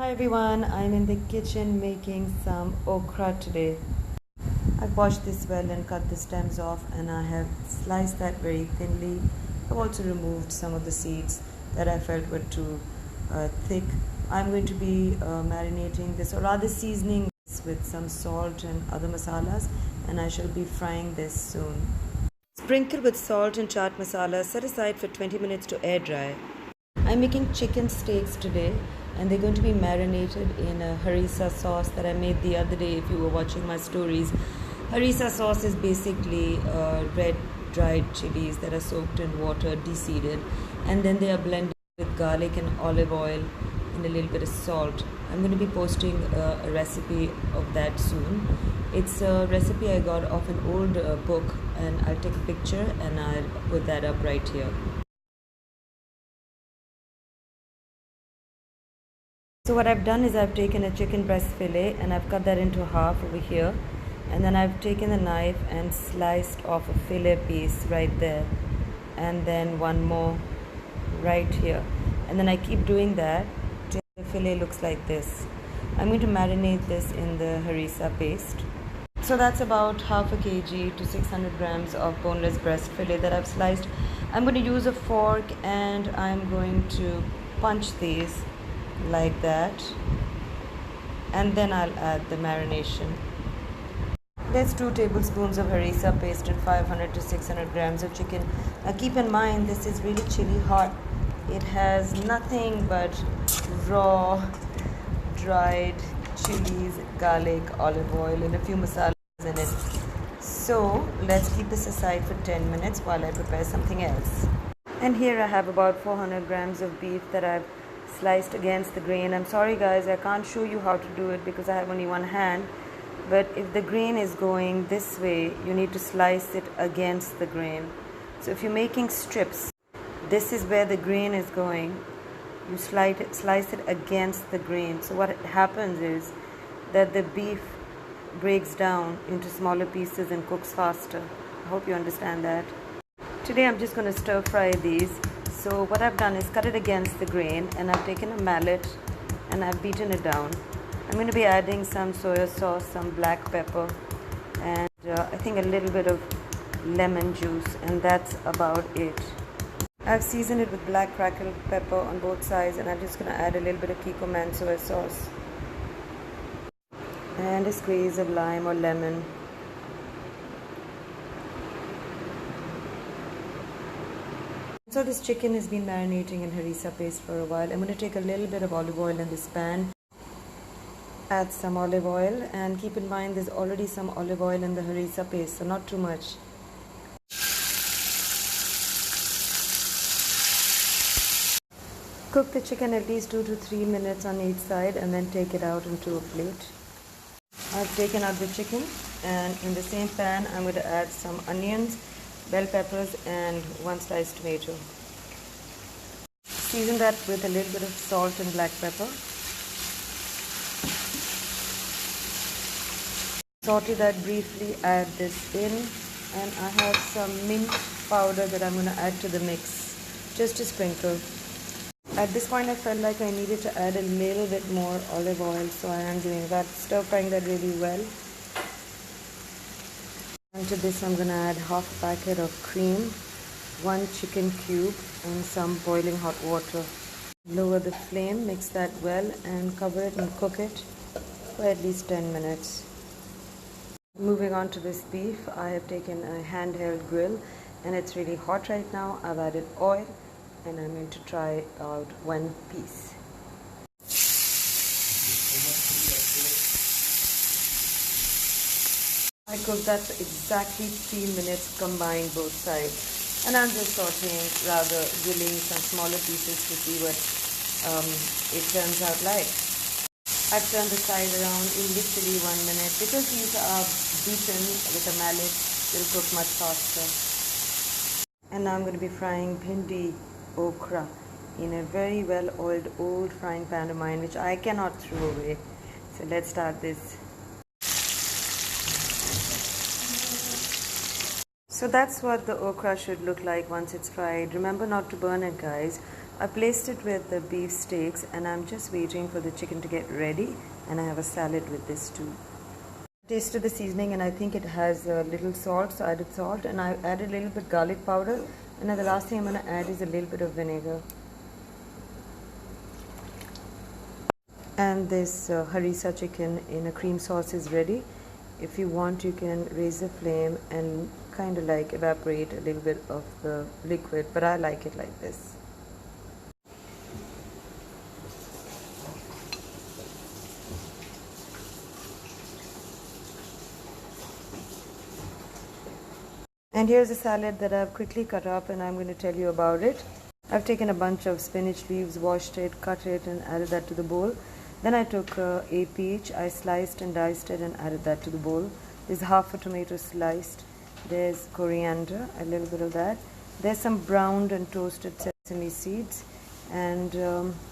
Hi everyone, I'm in the kitchen making some okra today. I've washed this well and cut the stems off, and I have sliced that very thinly. I've also removed some of the seeds that I felt were too thick. I'm going to be marinating this, or rather seasoning this with some salt and other masalas, and I shall be frying this soon. Sprinkle with salt and chaat masala, set aside for 20 minutes to air dry. I'm making chicken steaks today, and they're going to be marinated in a harissa sauce that I made the other day if you were watching my stories. Harissa sauce is basically red dried chilies that are soaked in water, deseeded, and then they are blended with garlic and olive oil and a little bit of salt. I'm going to be posting a recipe of that soon. It's a recipe I got off an old book, and I'll take a picture and I'll put that up right here. So what I've done is I've taken a chicken breast fillet and I've cut that into half over here, and then I've taken a knife and sliced off a fillet piece right there, and then one more right here, and then I keep doing that till the fillet looks like this. I'm going to marinate this in the harissa paste. So that's about half a kg to 600 grams of boneless breast fillet that I've sliced. I'm going to use a fork and I'm going to punch these like that, and then I'll add the marination. There's 2 tablespoons of harissa paste and 500 to 600 grams of chicken. Now keep in mind this is really chili hot. It has nothing but raw dried chilies, garlic, olive oil, and a few masalas in it. So let's keep this aside for 10 minutes while I prepare something else. And here I have about 400 grams of beef that I've sliced against the grain. I'm sorry guys, I can't show you how to do it because I have only one hand, but if the grain is going this way, you need to slice it against the grain. So if you're making strips, this is where the grain is going. You slice it against the grain. So what happens is that the beef breaks down into smaller pieces and cooks faster. I hope you understand that. Today I'm just going to stir fry these. So what I've done is cut it against the grain, and I've taken a mallet and I've beaten it down. I'm going to be adding some soya sauce, some black pepper, and I think a little bit of lemon juice, and that's about it. I've seasoned it with black crackled pepper on both sides, and I'm just going to add a little bit of kikkoman soy sauce and a squeeze of lime or lemon. So this chicken has been marinating in harissa paste for a while. I'm going to take a little bit of olive oil in this pan, add some olive oil, and keep in mind there's already some olive oil in the harissa paste, so not too much. Cook the chicken at least 2 to 3 minutes on each side, and then take it out into a plate. I've taken out the chicken, and in the same pan I'm going to add some onions, bell peppers, and 1 sliced tomato. Season that with a little bit of salt and black pepper. Saute that briefly, add this in, and I have some mint powder that I'm going to add to the mix, just a sprinkle. At this point I felt like I needed to add a little bit more olive oil, so I am doing that, stir frying that really well. And to this I'm going to add half a packet of cream, 1 chicken cube, and some boiling hot water. Lower the flame, mix that well, and cover it and cook it for at least 10 minutes. Moving on to this beef, I have taken a handheld grill, and it's really hot right now. I've added oil, and I'm going to try out 1 piece. I cooked that for exactly 3 minutes, combined both sides. And I'm just sauteing, rather grilling some smaller pieces to see what it turns out like. I've turned the side around in literally 1 minute. Because these are beaten with a mallet, they'll cook much faster. And now I'm going to be frying bhindi okra in a very well oiled old frying pan of mine, which I cannot throw away. So let's start this. So that's what the okra should look like once it's fried. Remember not to burn it, guys. I placed it with the beef steaks and I'm just waiting for the chicken to get ready, and I have a salad with this too. Tasted the seasoning and I think it has a little salt, so I added salt, and I added a little bit garlic powder, and then the last thing I'm going to add is a little bit of vinegar. And this harissa chicken in a cream sauce is ready. If you want, you can raise the flame and kind of like evaporate a little bit of the liquid, but I like it like this. And here's a salad that I've quickly cut up, and I'm going to tell you about it. I've taken a bunch of spinach leaves, washed it, cut it, and added that to the bowl. Then I took a peach, I sliced and diced it and added that to the bowl. There's half a tomato sliced. There's coriander, a little bit of that. There's some browned and toasted sesame seeds. And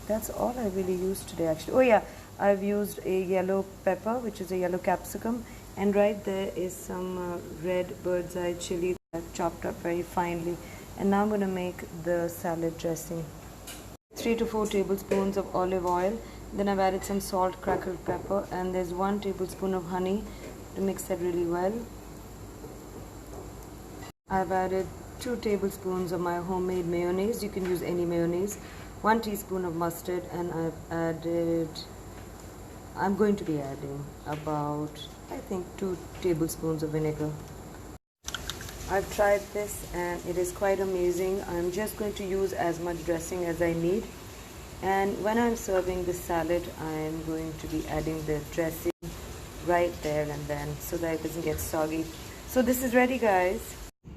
that's all I really used today actually. Oh yeah, I've used a yellow pepper, which is a yellow capsicum. And right there is some red bird's eye chili that I've chopped up very finely. And now I'm going to make the salad dressing. 3 to 4 tablespoons of olive oil. Then I've added some salt, crackled pepper, and there's 1 tablespoon of honey to mix that really well. I've added 2 tablespoons of my homemade mayonnaise. You can use any mayonnaise. 1 teaspoon of mustard, and I'm going to be adding about, I think, 2 tablespoons of vinegar. I've tried this and it is quite amazing. I'm just going to use as much dressing as I need. And when I'm serving the salad, I'm going to be adding the dressing right there and then, so that it doesn't get soggy. So this is ready, guys.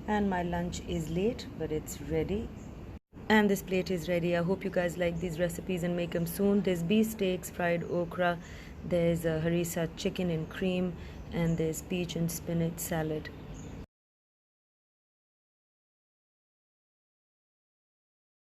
And my lunch is late, but it's ready. And this plate is ready. I hope you guys like these recipes and make them soon. There's beef steaks, fried okra, there's a harissa chicken in cream, and there's peach and spinach salad.